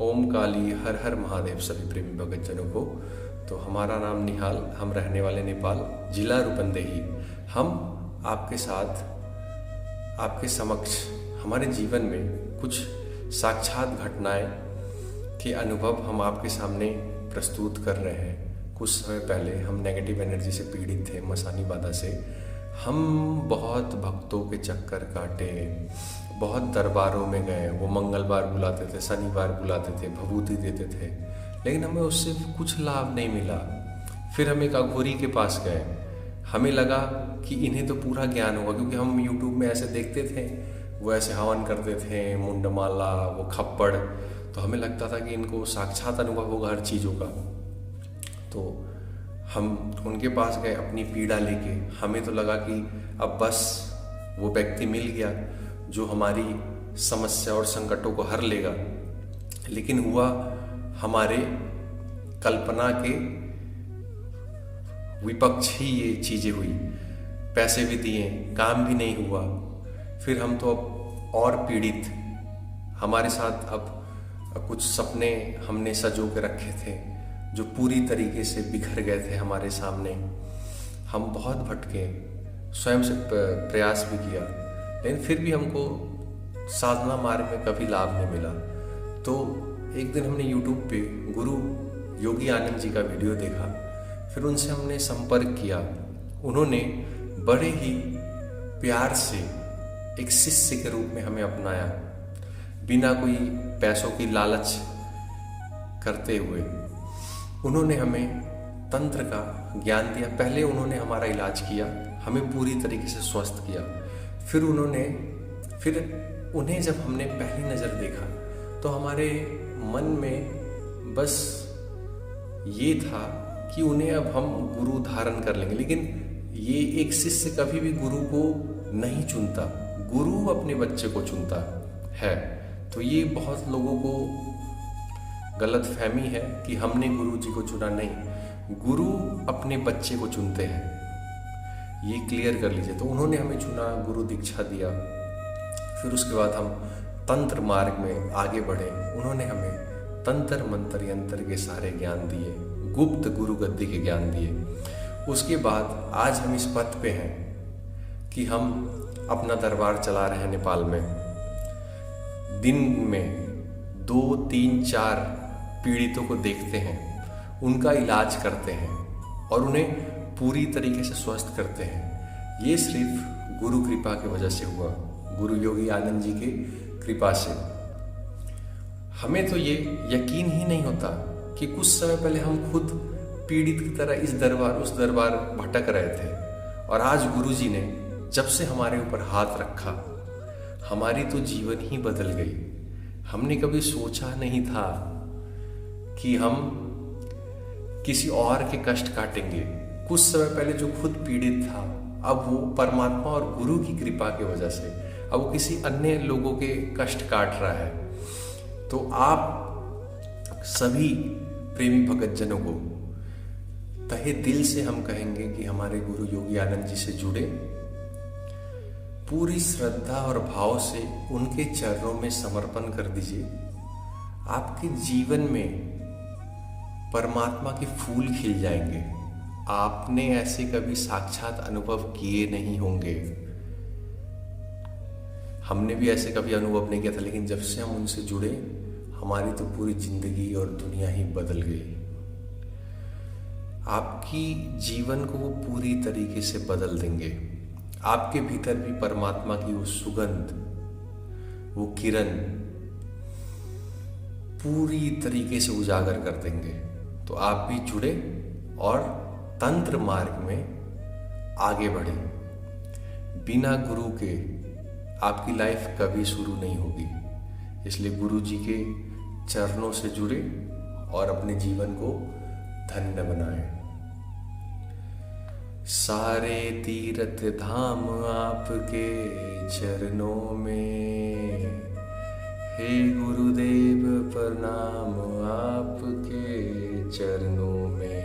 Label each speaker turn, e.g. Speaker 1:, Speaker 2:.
Speaker 1: ओम काली हर हर महादेव सभी प्रेमी भक्तजनों को। तो हमारा नाम निहाल, हम रहने वाले नेपाल, जिला रूपंदेही। हम आपके साथ, आपके समक्ष हमारे जीवन में कुछ साक्षात घटनाएं के अनुभव हम आपके सामने प्रस्तुत कर रहे हैं। कुछ समय पहले हम नेगेटिव एनर्जी से पीड़ित थे, मसानी बाधा से। हम बहुत भक्तों के चक्कर काटे, बहुत दरबारों में गए, वो मंगलवार बुलाते थे, शनिवार बुलाते थे, भभूति देते थे, लेकिन हमें उससे कुछ लाभ नहीं मिला। फिर हम एक अघोरी के पास गए, हमें लगा कि इन्हें तो पूरा ज्ञान होगा, क्योंकि हम यूट्यूब में ऐसे देखते थे, वो ऐसे हवन करते थे, मुंडमाला, वो खप्पड़, तो हमें लगता था कि इनको साक्षात अनुभव होगा हर चीज़ों का। तो हम उनके पास गए अपनी पीड़ा लेके। हमें तो लगा कि अब बस वो व्यक्ति मिल गया जो हमारी समस्या और संकटों को हर लेगा, लेकिन हुआ हमारे कल्पना के विपक्ष ही ये चीज़ें हुई। पैसे भी दिए, काम भी नहीं हुआ। फिर हम तो अब और पीड़ित। हमारे साथ अब कुछ सपने हमने संजो के रखे थे जो पूरी तरीके से बिखर गए थे हमारे सामने। हम बहुत भटके, स्वयं से प्रयास भी किया, लेकिन फिर भी हमको साधना मार्ग में कभी लाभ नहीं मिला। तो एक दिन हमने YouTube पे गुरु योगी आनंद जी का वीडियो देखा, फिर उनसे हमने संपर्क किया। उन्होंने बड़े ही प्यार से एक शिष्य के रूप में हमें अपनाया, बिना कोई पैसों की लालच करते हुए। उन्होंने हमें तंत्र का ज्ञान दिया। पहले उन्होंने हमारा इलाज किया, हमें पूरी तरीके से स्वस्थ किया। फिर उन्हें जब हमने पहली नज़र देखा तो हमारे मन में बस ये था कि उन्हें अब हम गुरु धारण कर लेंगे। लेकिन ये एक शिष्य कभी भी गुरु को नहीं चुनता, गुरु अपने बच्चे को चुनता है। तो ये बहुत लोगों को गलत फहमी है कि हमने गुरु जी को चुना। नहीं, गुरु अपने बच्चे को चुनते हैं, ये क्लियर कर लीजिए। तो उन्होंने हमें चुना, गुरु दीक्षा दिया। फिर उसके बाद हम तंत्र मार्ग में आगे बढ़े। उन्होंने हमें तंत्र मंत्र यंत्र के सारे ज्ञान दिए, गुप्त गुरु गद्दी के ज्ञान दिए। उसके बाद आज हम इस पथ पे हैं कि हम अपना दरबार चला रहे हैं नेपाल में। दिन में 2, 3, 4 पीड़ितों को देखते हैं, उनका इलाज करते हैं और उन्हें पूरी तरीके से स्वस्थ करते हैं। ये सिर्फ गुरु कृपा की वजह से हुआ, गुरु योगी आनंद जी के कृपा से। हमें तो ये यकीन ही नहीं होता कि कुछ समय पहले हम खुद पीड़ित की तरह इस दरबार उस दरबार भटक रहे थे, और आज गुरु जी ने जब से हमारे ऊपर हाथ रखा, हमारी तो जीवन ही बदल गई। हमने कभी सोचा नहीं था कि हम किसी और के कष्ट काटेंगे। कुछ समय पहले जो खुद पीड़ित था, अब वो परमात्मा और गुरु की कृपा की वजह से अब वो किसी अन्य लोगों के कष्ट काट रहा है। तो आप सभी प्रेमी भक्तजनों को तहे दिल से हम कहेंगे कि हमारे गुरु योगी आनंद जी से जुड़े, पूरी श्रद्धा और भाव से उनके चरणों में समर्पण कर दीजिए। आपके जीवन में परमात्मा के फूल खिल जाएंगे। आपने ऐसे कभी साक्षात अनुभव किए नहीं होंगे, हमने भी ऐसे कभी अनुभव नहीं किया था, लेकिन जब से हम उनसे जुड़े, हमारी तो पूरी जिंदगी और दुनिया ही बदल गई। आपकी जीवन को वो पूरी तरीके से बदल देंगे। आपके भीतर भी परमात्मा की वो सुगंध, वो किरण पूरी तरीके से उजागर कर देंगे। तो आप भी जुड़े और तंत्र मार्ग में आगे बढ़े। बिना गुरु के आपकी लाइफ कभी शुरू नहीं होगी। इसलिए गुरु जी के चरणों से जुड़े और अपने जीवन को धन्य बनाएं। सारे तीर्थ धाम आपके चरणों में, हे गुरुदेव प्रणाम आपके चरणों में।